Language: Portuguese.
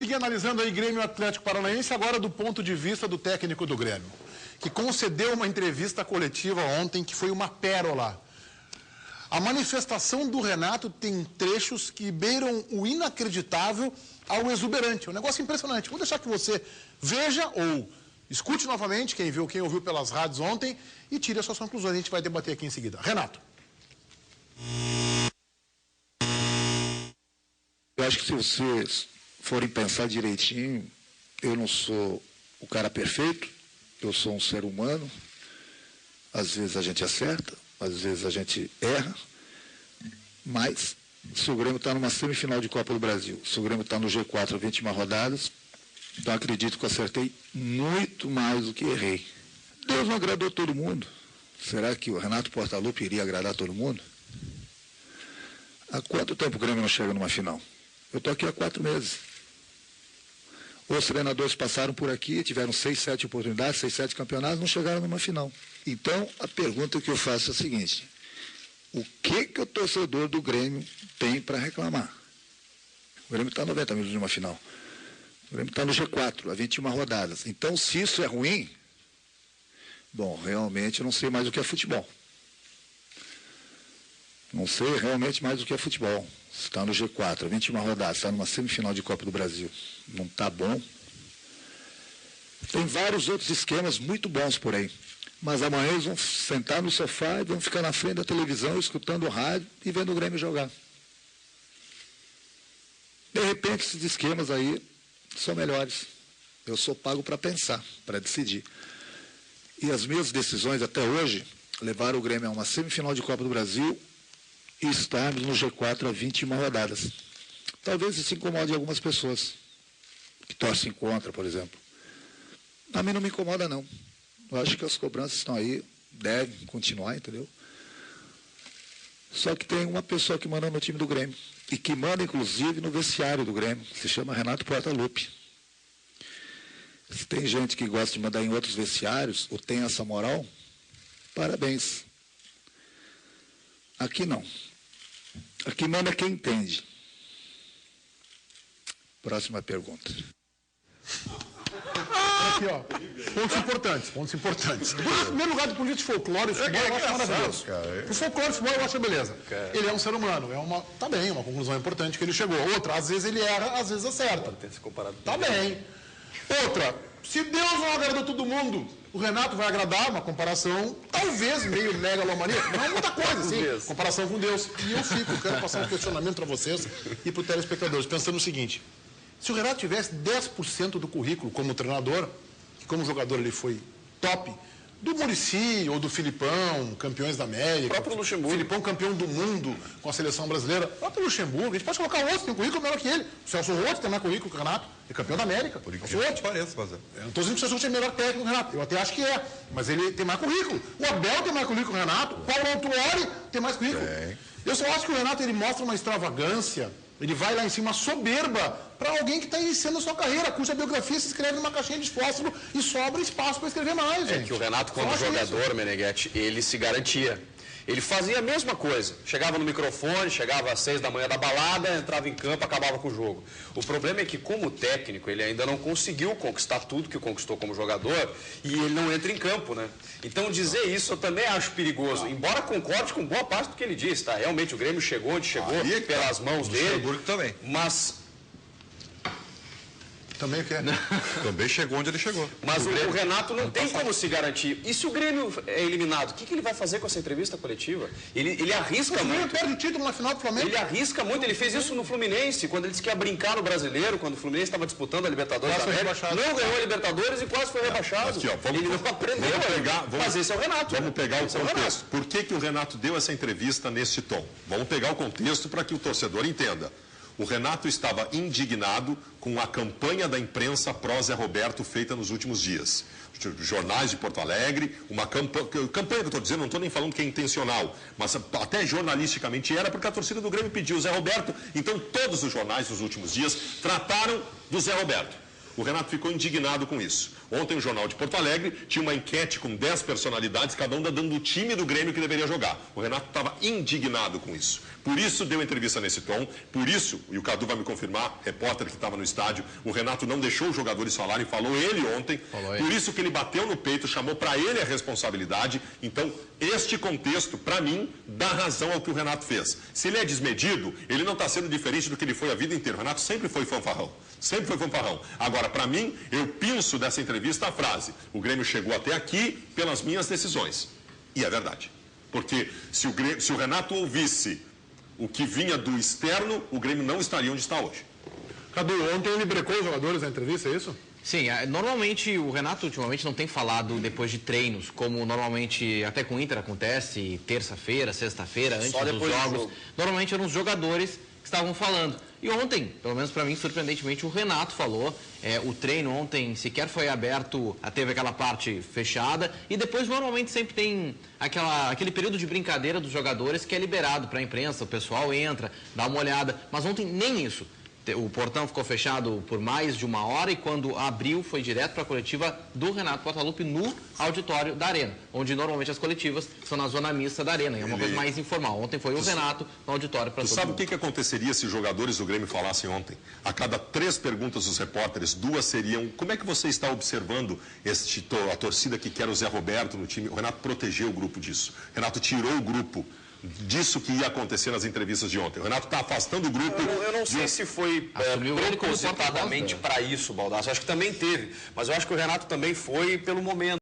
Seguir analisando aí Grêmio Atlético Paranaense, agora do ponto de vista do técnico do Grêmio, que concedeu uma entrevista coletiva ontem que foi uma pérola. A manifestação do Renato tem trechos que beiram o inacreditável ao exuberante. Um negócio impressionante. Vou deixar que você veja ou escute novamente, quem ouviu pelas rádios ontem, e tire as suas conclusões. A gente vai debater aqui em seguida. Renato. Eu acho que se vocês forem pensar direitinho, eu não sou o cara perfeito, eu sou um ser humano, às vezes a gente acerta, às vezes a gente erra, mas se o Grêmio está numa semifinal de Copa do Brasil, se o Grêmio está no G4 21 rodadas, então acredito que eu acertei muito mais do que errei. Deus não agradou todo mundo. Será que o Renato Portaluppi iria agradar todo mundo? Há quanto tempo o Grêmio não chega numa final? Eu estou aqui há 4 meses. Os treinadores passaram por aqui, tiveram 6, 7 oportunidades, 6, 7 campeonatos, não chegaram numa final. Então, a pergunta que eu faço é a seguinte: o que o torcedor do Grêmio tem para reclamar? O Grêmio está a 90 minutos de uma final. O Grêmio está no G4, há 21 rodadas. Então, se isso é ruim, bom, realmente eu não sei mais o que é futebol. Não sei realmente mais o que é futebol. Se está no G4, 21 rodadas, está numa semifinal de Copa do Brasil, não está bom. Tem vários outros esquemas muito bons por aí. Mas amanhã eles vão sentar no sofá e vão ficar na frente da televisão, escutando o rádio e vendo o Grêmio jogar. De repente, esses esquemas aí são melhores. Eu sou pago para pensar, para decidir. E as minhas decisões até hoje levaram o Grêmio a uma semifinal de Copa do Brasil e estarmos no G4 há 21 rodadas. Talvez isso incomode algumas pessoas que torcem contra, por exemplo. A mim não me incomoda, não. Eu acho que as cobranças estão aí, devem continuar, entendeu? Só que tem uma pessoa que manda no time do Grêmio, e que manda, inclusive, no vestiário do Grêmio, se chama Renato Portaluppi. Se tem gente que gosta de mandar em outros vestiários, ou tem essa moral, parabéns. Aqui não. Aqui manda quem entende. Próxima pergunta. Aqui, ó. Pontos importantes. Em primeiro lugar, do político folclore, o futebol eu acho maravilhoso. O folclore, o futebol eu acho beleza. Ele é um ser humano, tá bem, uma conclusão importante que ele chegou. Outra, às vezes ele erra, às vezes acerta. Tá bem. Outra, se Deus não agradou todo mundo, o Renato vai agradar, uma comparação, talvez meio megalomaníaca, não muita coisa, assim, comparação com Deus. E eu quero passar um questionamento para vocês e para os telespectadores, pensando no seguinte: se o Renato tivesse 10% do currículo como treinador, que como jogador ele foi top, do Muricy ou do Filipão, campeões da América, o próprio Luxemburgo, Filipão campeão do mundo com a seleção brasileira, o próprio Luxemburgo, a gente pode colocar outro, tem um currículo melhor que ele. O Celso Roth tem mais currículo que o Renato, é campeão da América. Por isso que parece, mas eu não estou dizendo que o Celso Roth é melhor técnico que o Renato, eu até acho que é, mas ele tem mais currículo. O Abel tem mais currículo que o Renato, o Paulo Autuori tem mais currículo. Eu só acho que o Renato ele mostra uma extravagância. Ele vai lá em cima, soberba, para alguém que está iniciando a sua carreira, cuja biografia se escreve numa caixinha de fósforo e sobra espaço para escrever mais, gente. É que o Renato, quando jogador, Meneghetti, ele se garantia. Ele fazia a mesma coisa. Chegava no microfone, chegava às 6 da manhã da balada, entrava em campo, acabava com o jogo. O problema é que, como técnico, ele ainda não conseguiu conquistar tudo que conquistou como jogador e ele não entra em campo, né? Então, dizer isso eu também acho perigoso. Embora concorde com boa parte do que ele disse, tá? Realmente, o Grêmio chegou onde chegou, pelas mãos dele. Também. Mas... Também quer. Também chegou onde ele chegou. Mas o Renato não tem como se garantir. E se o Grêmio é eliminado, o que ele vai fazer com essa entrevista coletiva? Ele arrisca muito. Ele perde o título na final do Flamengo. Ele arrisca muito. Ele fez isso no Fluminense, quando ele disse que ia brincar no Brasileiro, quando o Fluminense estava disputando a Libertadores da América. Não ganhou a Libertadores e quase foi rebaixado. Aqui, ó, ele não aprendeu. Mas esse é o Renato. Vamos pegar o contexto. Por que o Renato deu essa entrevista nesse tom? Vamos pegar o contexto para que o torcedor entenda. O Renato estava indignado com a campanha da imprensa pró-Zé Roberto feita nos últimos dias. Jornais de Porto Alegre, uma campanha que eu estou dizendo, não estou nem falando que é intencional, mas até jornalisticamente era, porque a torcida do Grêmio pediu o Zé Roberto, então todos os jornais dos últimos dias trataram do Zé Roberto. O Renato ficou indignado com isso. Ontem o Jornal de Porto Alegre tinha uma enquete com 10 personalidades, cada um dando o time do Grêmio que deveria jogar. O Renato estava indignado com isso. Por isso deu entrevista nesse tom, por isso, e o Cadu vai me confirmar, repórter que estava no estádio, o Renato não deixou os jogadores falarem, falou ele ontem, por isso que ele bateu no peito, chamou para ele a responsabilidade. Então, este contexto, para mim, dá razão ao que o Renato fez. Se ele é desmedido, ele não está sendo diferente do que ele foi a vida inteira. O Renato sempre foi fanfarrão, sempre foi fanfarrão. Agora, para mim, eu pinço dessa entrevista a frase, o Grêmio chegou até aqui pelas minhas decisões. E é verdade. Porque se o Renato ouvisse o que vinha do externo, o Grêmio não estaria onde está hoje. Cadu, ontem ele brecou os jogadores na entrevista, é isso? Sim, normalmente o Renato ultimamente não tem falado depois de treinos, como normalmente até com o Inter acontece, terça-feira, sexta-feira, antes dos jogos. Normalmente eram os jogadores que estavam falando. E ontem, pelo menos para mim, surpreendentemente, o Renato falou. O treino ontem sequer foi aberto, teve aquela parte fechada. E depois, normalmente, sempre tem aquele período de brincadeira dos jogadores que é liberado para a imprensa. O pessoal entra, dá uma olhada. Mas ontem nem isso. O portão ficou fechado por mais de 1 hora e quando abriu foi direto para a coletiva do Renato Portaluppi no auditório da Arena, onde normalmente as coletivas são na zona mista da Arena, é uma coisa mais informal. Ontem foi o Renato no auditório para todo mundo. Sabe o que aconteceria se os jogadores do Grêmio falassem ontem? A cada 3 perguntas dos repórteres, 2 seriam: como é que você está observando a torcida que quer o Zé Roberto no time? O Renato protegeu o grupo disso. O Renato tirou o grupo disso que ia acontecer nas entrevistas de ontem. O Renato está afastando o grupo. Eu não sei se foi propositadamente para isso, Baldasso. Acho que também teve. Mas eu acho que o Renato também foi pelo momento.